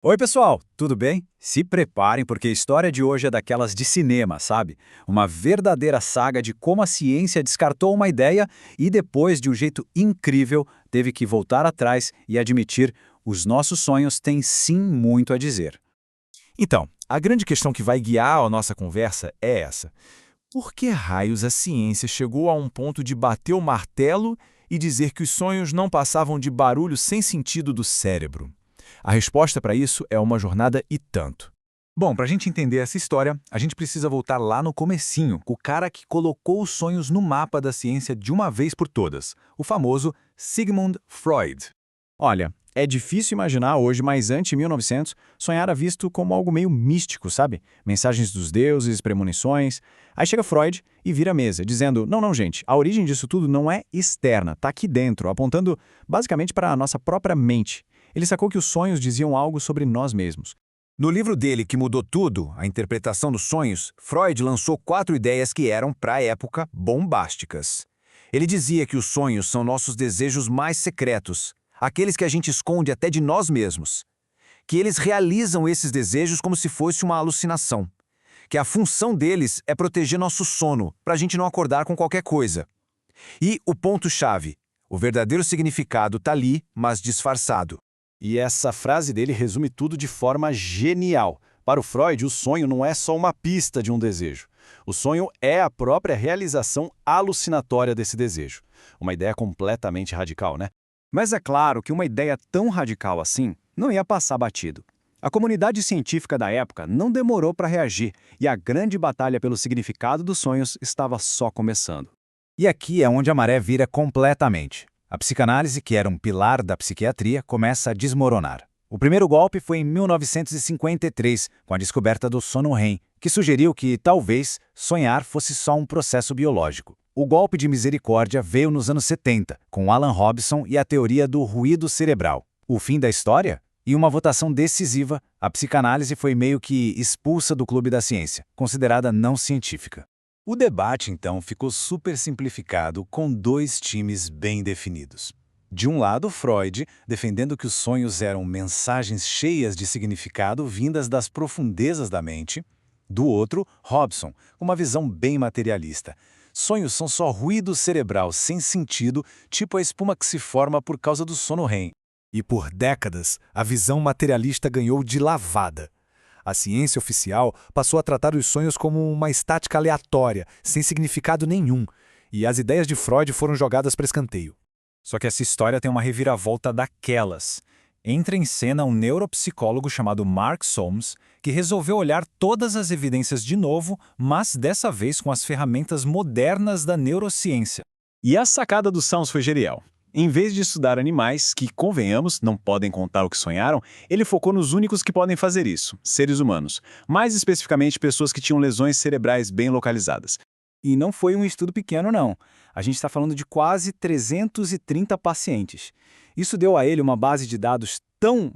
Oi, pessoal, tudo bem? Se preparem porque a história de hoje é daquelas de cinema, sabe? Uma verdadeira saga de como a ciência descartou uma ideia e depois, de um jeito incrível, teve que voltar atrás e admitir: os nossos sonhos têm sim muito a dizer. Então, a grande questão que vai guiar a nossa conversa é essa. Por que raios a ciência chegou a um ponto de bater o martelo e dizer que os sonhos não passavam de barulho sem sentido do cérebro? A resposta para isso é uma jornada e tanto. Bom, para a gente entender essa história, a gente precisa voltar lá no comecinho, com o cara que colocou os sonhos no mapa da ciência de uma vez por todas, o famoso Sigmund Freud. Olha, é difícil imaginar hoje, mas antes de 1900, sonhar era visto como algo meio místico, sabe? Mensagens dos deuses, premonições. Aí chega Freud e vira a mesa, dizendo: não, não, gente, a origem disso tudo não é externa, tá aqui dentro, apontando basicamente para a nossa própria mente. Ele sacou que os sonhos diziam algo sobre nós mesmos. No livro dele, que mudou tudo, A Interpretação dos Sonhos, Freud lançou 4 ideias que eram, para a época, bombásticas. Ele dizia que os sonhos são nossos desejos mais secretos, aqueles que a gente esconde até de nós mesmos. Que eles realizam esses desejos como se fosse uma alucinação. Que a função deles é proteger nosso sono, para a gente não acordar com qualquer coisa. E o ponto-chave: o verdadeiro significado está ali, mas disfarçado. E essa frase dele resume tudo de forma genial. Para o Freud, o sonho não é só uma pista de um desejo. O sonho é a própria realização alucinatória desse desejo. Uma ideia completamente radical, né? Mas é claro que uma ideia tão radical assim não ia passar batido. A comunidade científica da época não demorou para reagir e a grande batalha pelo significado dos sonhos estava só começando. E aqui é onde a maré vira completamente. A psicanálise, que era um pilar da psiquiatria, começa a desmoronar. O primeiro golpe foi em 1953, com a descoberta do sono REM, que sugeriu que, talvez, sonhar fosse só um processo biológico. O golpe de misericórdia veio nos anos 70, com Alan Robson e a teoria do ruído cerebral. O fim da história? Em uma votação decisiva, a psicanálise foi meio que expulsa do clube da ciência, considerada não científica. O debate, então, ficou super simplificado com 2 times bem definidos. De um lado, Freud, defendendo que os sonhos eram mensagens cheias de significado vindas das profundezas da mente. Do outro, Robson, com uma visão bem materialista. Sonhos são só ruído cerebral sem sentido, tipo a espuma que se forma por causa do sono REM. E por décadas, a visão materialista ganhou de lavada. A ciência oficial passou a tratar os sonhos como uma estática aleatória, sem significado nenhum, e as ideias de Freud foram jogadas para escanteio. Só que essa história tem uma reviravolta daquelas. Entra em cena um neuropsicólogo chamado Mark Solms, que resolveu olhar todas as evidências de novo, mas dessa vez com as ferramentas modernas da neurociência. E a sacada do Solms foi genial. Em vez de estudar animais, que, convenhamos, não podem contar o que sonharam, ele focou nos únicos que podem fazer isso, seres humanos. Mais especificamente, pessoas que tinham lesões cerebrais bem localizadas. E não foi um estudo pequeno, não. A gente está falando de quase 330 pacientes. Isso deu a ele uma base de dados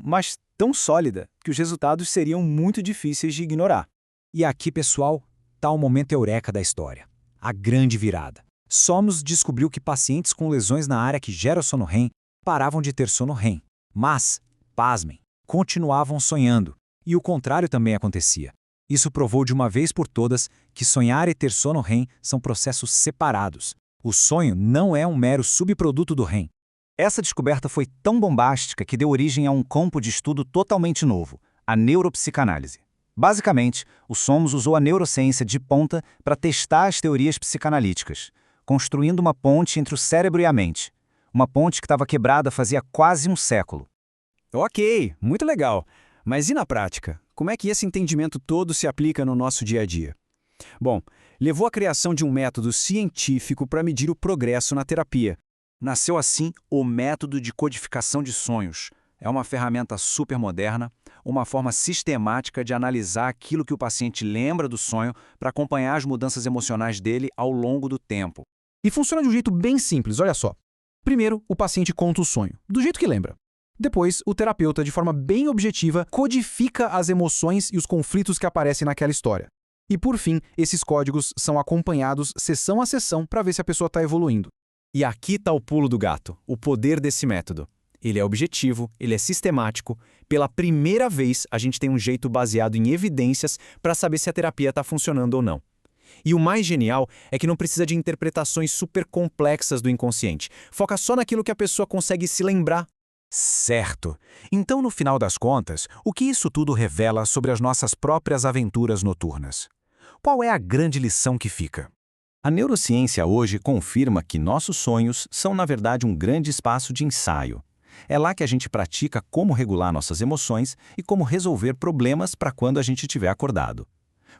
mas tão sólida, que os resultados seriam muito difíceis de ignorar. E aqui, pessoal, está o momento eureka da história. A grande virada. Solms descobriu que pacientes com lesões na área que gera o sono REM paravam de ter sono REM. Mas, pasmem, continuavam sonhando. E o contrário também acontecia. Isso provou de uma vez por todas que sonhar e ter sono REM são processos separados. O sonho não é um mero subproduto do REM. Essa descoberta foi tão bombástica que deu origem a um campo de estudo totalmente novo, a neuropsicanálise. Basicamente, o Solms usou a neurociência de ponta para testar as teorias psicanalíticas, construindo uma ponte entre o cérebro e a mente. Uma ponte que estava quebrada fazia quase um século. Ok, muito legal. Mas e na prática? Como é que esse entendimento todo se aplica no nosso dia a dia? Bom, levou à criação de um método científico para medir o progresso na terapia. Nasceu assim o método de codificação de sonhos. É uma ferramenta super moderna, uma forma sistemática de analisar aquilo que o paciente lembra do sonho para acompanhar as mudanças emocionais dele ao longo do tempo. E funciona de um jeito bem simples, olha só. Primeiro, o paciente conta o sonho, do jeito que lembra. Depois, o terapeuta, de forma bem objetiva, codifica as emoções e os conflitos que aparecem naquela história. E por fim, esses códigos são acompanhados sessão a sessão para ver se a pessoa está evoluindo. E aqui está o pulo do gato, o poder desse método. Ele é objetivo, ele é sistemático, Pela primeira vez, a gente tem um jeito baseado em evidências para saber se a terapia está funcionando ou não. E o mais genial é que não precisa de interpretações super complexas do inconsciente. Foca só naquilo que a pessoa consegue se lembrar. Certo. Então, no final das contas, o que isso tudo revela sobre as nossas próprias aventuras noturnas? Qual é a grande lição que fica? A neurociência hoje confirma que nossos sonhos são, na verdade, um grande espaço de ensaio. É lá que a gente pratica como regular nossas emoções e como resolver problemas para quando a gente estiver acordado.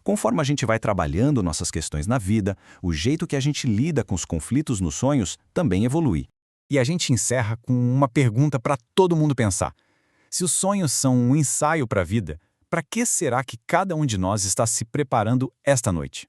Conforme a gente vai trabalhando nossas questões na vida, o jeito que a gente lida com os conflitos nos sonhos também evolui. E a gente encerra com uma pergunta para todo mundo pensar. Se os sonhos são um ensaio para a vida, para que será que cada um de nós está se preparando esta noite?